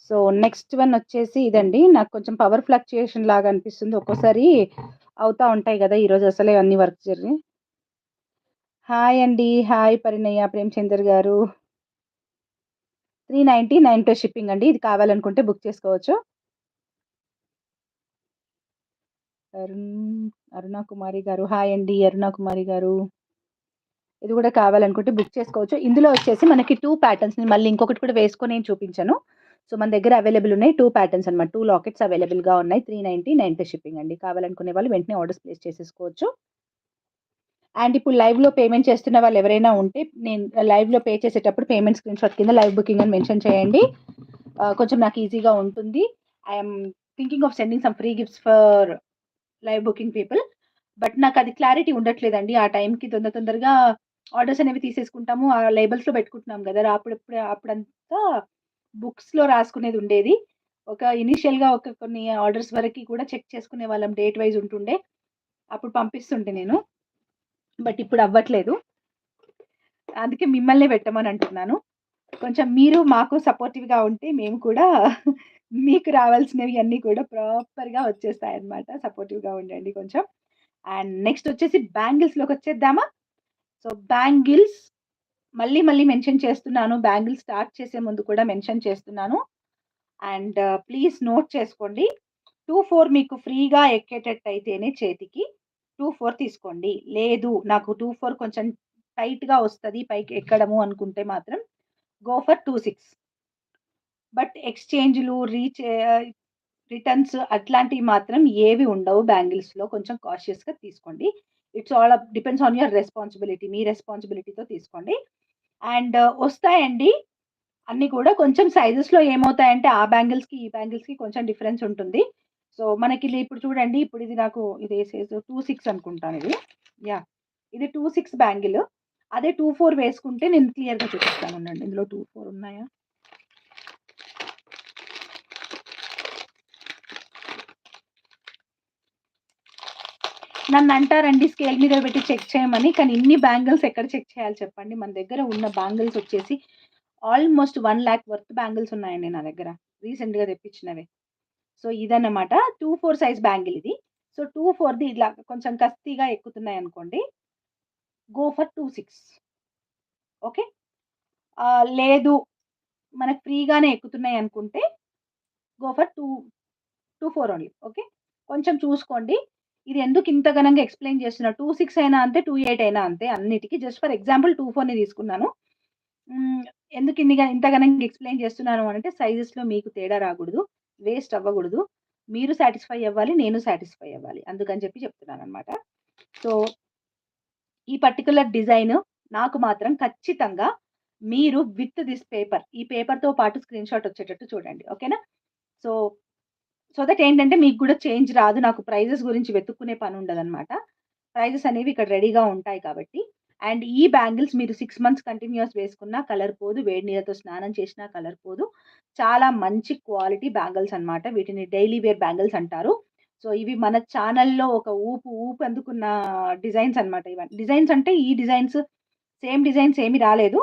So, next one వచ్చేసి ఇదండి. నాకు కొంచెం పవర్ ఫ్లక్చుయేషన్ లాగా అనిపిస్తుంది. ఒక్కోసారి అవుతా ఉంటాయి గదా! ఈరోజు అసలే అన్ని వర్క్ జరిగి హాయ్ అండి. హాయ్ పరిణయ ప్రేమచందర్ గారు. 399 షిప్పింగ్ అండి. ఇది కావాలనుకుంటే బుక్ చేసుకోవచ్చు. అరుణ కుమారి గారు. హాయ్ అండి. అరుణ కుమారి గారు. ఇది గూడా కావాలనుకుంటే బుక్ చేసుకోవచ్చు. ఇందులో వచ్చేసి మనకి 2 ప్యాటర్న్స్ నేను మళ్ళీ ఇంకొకటి కూడా వేసుకొని నేను చూపించను. సో, మన దగ్గర అవైలబుల్ ఉన్నాయి. 2 ప్యాటర్న్స్ అన్నమాట. 2 లాకెట్స్ అవైలబుల్‌గా ఉన్నాయి. 399 షిప్పింగ్ అండి. కావాలనుకునే వాళ్ళు వెంటనే ఆర్డర్స్ ప్లేస్ చేసేసుకోవచ్చు. అండ్ ఇప్పుడు లైవ్‌లో పేమెంట్ చేస్తున్న వాళ్ళు ఎవరైనా ఉంటే నేను లైవ్‌లో పే చేసేటప్పుడు పేమెంట్ స్క్రీన్‌షాట్ కింద లైవ్ బుకింగ్ అని మెన్షన్ చేయండి. కొంచెం నాకు ఈజీగా ఉంటుంది. I am thinking of sending some free gifts for live booking people. But నాకది క్లారిటీ ఉండట్లేదండి. ఆ టైంకి తొందరగా ఆర్డర్స్ అనేవి తీసేసుకుంటాము. ఆ లేబెల్స్‌లో పెట్టుకుంటున్నాం గదా! అప్పుడంతా బుక్స్‌లో రాసుకునేదుండేది. ఇనీషియల్‌గా కొన్ని ఆర్డర్స్ వరకి కూడా చెక్ చేసుకునే వాళ్ళం. డేట్ వైస్ ఉంటుండే. అప్పుడు పంపిస్తుంటే నేను. బట్ ఇప్పుడు అవ్వట్లేదు. అందుకే మిమ్మల్నే పెట్టమని అంటున్నాను. కొంచెం మీరు మాకు సపోర్టివ్‌గా ఉంటే మేము కూడా మీకు రావాల్సినవి అన్నీ కూడా ప్రాపర్‌గా వచ్చేస్తాయన్నమాట. సపోర్టివ్‌గా ఉండండి కొంచెం. అండ్ నెక్స్ట్ వచ్చేసి బ్యాంగిల్స్‌లోకొచ్చేద్దామా? సో, బ్యాంగిల్స్ మళ్ళీ మెన్షన్ చేస్తున్నాను. బ్యాంగిల్స్ స్టార్ట్ చేసే ముందు కూడా మెన్షన్ చేస్తున్నాను. అండ్ ప్లీజ్ నోట్ చేసుకోండి. 2, 4 మీకు ఫ్రీగా ఎక్కేటట్టయితేనే చేతికి 2, 4 తీసుకోండి. లేదు నాకు 2, 4 కొంచెం టైట్‌గా వస్తది పైకి ఎక్కడము అనుకుంటే మాత్రం గో ఫర్ 2, 6. బట్ ఎక్స్‌చేంజ్‌లు రిటర్న్స్ అట్లాంటివి మాత్రం ఏవి ఉండవు బ్యాంగిల్స్‌లో. కొంచెం కాషియస్‌గా తీసుకోండి. It's all depends on your responsibility. మీ రెస్పాన్సిబిలిటీతో తీసుకోండి. అండ్ వస్తాయండి. అన్నీ కూడా కొంచెం సైజెస్‌లో ఏమవుతాయంటే ఆ బ్యాంగిల్స్‌కి, ఈ బ్యాంగిల్స్‌కి కొంచెం డిఫరెన్స్ ఉంటుంది. సో, ఇప్పుడు చూడండి. ఇప్పుడు ఇది నాకు ఇది ఏ సైజు 2, 6 అనుకుంటానిది. యాహ్! ఇది 2, 6 బ్యాంగిల్. అదే 2, 4 వేసుకుంటే నేను క్లియర్‌గా చూపిస్తాను ఉండండి. ఇందులో 2, 4 ఉన్నాయా? నన్నంటారండి స్కేల్ మీద పెట్టి చెక్ చేయమని. కానీ ఇన్ని బ్యాంగిల్స్ ఎక్కడ చెక్ చేయాలి చెప్పండి. మన దగ్గర ఉన్న బ్యాంగిల్స్ వచ్చేసి ఆల్‌మోస్ట్ 1,00,000 వర్త్ బ్యాంగిల్స్ ఉన్నాయండి నా దగ్గర. రీసెంట్‌గా తెప్పించినవే. సో, ఇదన్నమాట 2, 4 సైజ్ బ్యాంగిల్ ఇది. సో, 2, 4ది ఇట్లా కొంచెం కస్తీగా ఎక్కుతున్నాయనుకోండి. Go for 2, 6. ఓకే. లేదు మనకు ఫ్రీగానే ఎక్కుతున్నాయనుకుంటే గో ఫర్ 2, 4 ఓన్లీ. ఓకే. కొంచెం చూసుకోండి. ఇది ఎందుకు ఇంత ఘనంగా ఎక్స్‌ప్లెయిన్ చేస్తున్నా. 2, 6 అయినా అంతే, 2, 8 అయినా అంతే అన్నిటికి. జస్ట్ ఫర్ ఎగ్జాంపుల్ 2, 4ని తీసుకున్నాను. హ్మ్. ఎందుకు ఇంత ఘనంగా ఎక్స్‌ప్లెయిన్ చేస్తున్నాను అనంటే సైజెస్‌లో మీకు తేడా రాకూడదు. వేస్ట్ అవ్వకూడదు. మీరు సాటిస్ఫై అవ్వాలి. నేను సాటిస్ఫై అవ్వాలి. అందుకని చెప్పి చెప్తున్నాననమాట. సో, ఈ పర్టిక్యులర్ డిజైన్ నాకు మాత్రం ఖచ్చితంగా మీరు విత్ థిస్ పేపర్ ఈ పేపర్‌తో పాటు స్క్రీన్‌షాట్ వచ్చేటట్టు చూడండి. ఓకేనా? సో దట్ ఏంటంటే మీకు గూడా చేంజ్ రాదు. నాకు ప్రైజెస్ గురించి వెతుక్కునే పనుండదనమాట. ప్రైజెస్ అనేవి ఇక్కడ రెడీగా ఉంటాయి కాబట్టి. అండ్ ఈ బ్యాంగిల్స్ మీరు 6 మంత్స్ కంటిన్యూయస్ వేసుకున్నా కలర్ పోదు. వేడి నీళ్ళతో స్నానం చేసినా కలర్ పోదు. చాలా మంచి క్వాలిటీ బ్యాంగిల్స్ అన్నమాట. వీటిని డైలీ వేర్ బ్యాంగిల్స్ అంటారు. సో, ఇవి మన ఛానెల్‌లో ఒక ఊపు అందుకున్న డిజైన్స్ అన్నమాట ఇవన్నీ. డిజైన్స్ అంటే ఈ డిజైన్స్ సేమ్ డిజైన్స్ ఏమి రాలేదు.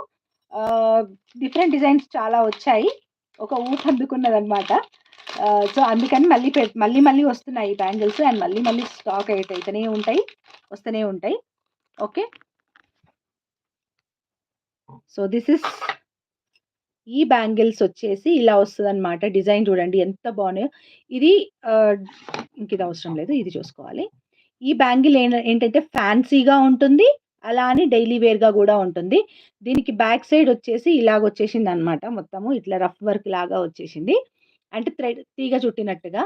ఆహ్, డిఫరెంట్ డిజైన్స్ చాలా వచ్చాయి. ఒక ఊపు అందుకున్నదన్నమాట. సో, అందుకని మళ్ళీ వస్తున్నాయి ఈ బ్యాంగిల్స్ అండ్ మళ్ళీ స్టాక్ అయితేనే ఉంటాయి. వస్తూనే ఉంటాయి. ఓకే. సో, దిస్ ఈస్ ఈ బ్యాంగిల్స్ వచ్చేసి ఇలా వస్తదనమాట. డిజైన్ చూడండి ఎంత బాగున్నాయో. ఇది ఆహ్, ఇంకిది అవసరం లేదు. ఇది చూసుకోవాలి. ఈ బ్యాంగిల్ ఏంటంటే ఫ్యాన్సీగా ఉంటుంది. అలా అని డైలీ వేర్‌గా గూడా ఉంటుంది. దీనికి బ్యాక్ సైడ్ వచ్చేసి ఇలాగొచ్చేసిందనమాట మొత్తము. ఇట్లా రఫ్ వర్క్ లాగా వచ్చేసింది. అంటే తీగ చుట్టినట్టుగా.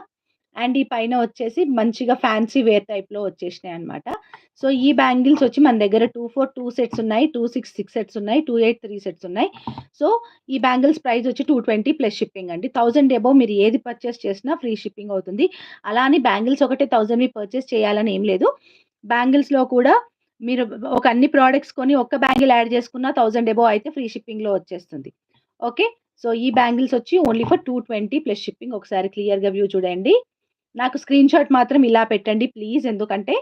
అండ్ ఈ పైన వచ్చేసి మంచిగా ఫ్యాన్సీ వేర్ టైప్‌లో వచ్చేసినాయన్నమాట. సో, ఈ బ్యాంగిల్స్ వచ్చి మన దగ్గర 2, 4 2 సెట్స్ ఉన్నాయి. 2, 6 6 సెట్స్ ఉన్నాయి. 2, 8 3 సెట్స్ ఉన్నాయి. సో, ఈ బ్యాంగిల్స్ ప్రైస్ వచ్చి 220 ప్లస్ షిప్పింగ్ అండి. 1000 అబోవ్ మీరు ఏది పర్చేస్ చేసినా ఫ్రీ షిప్పింగ్ అవుతుంది. అలా అని బ్యాంగిల్స్ ఒకటే 1000వి పర్చేస్ చేయాలని ఏం లేదు. బ్యాంగిల్స్‌లో కూడా మీరు ఒక అన్ని ప్రొడక్ట్స్ కొని ఒక్క బ్యాంగిల్ యాడ్ చేసుకున్న 1000 అబోవ్ అయితే ఫ్రీ షిప్పింగ్‌లో వచ్చేస్తుంది. ఓకే. సో, ఈ బ్యాంగిల్స్ వచ్చి ఓన్లీ ఫర్ 220 ప్లస్ షిప్పింగ్. ఒకసారి క్లియర్‌గా వ్యూ చూడండి. నాకు స్క్రీన్‌షాట్ మాత్రం ఇలా పెట్టండి ప్లీజ్. ఎందుకంటే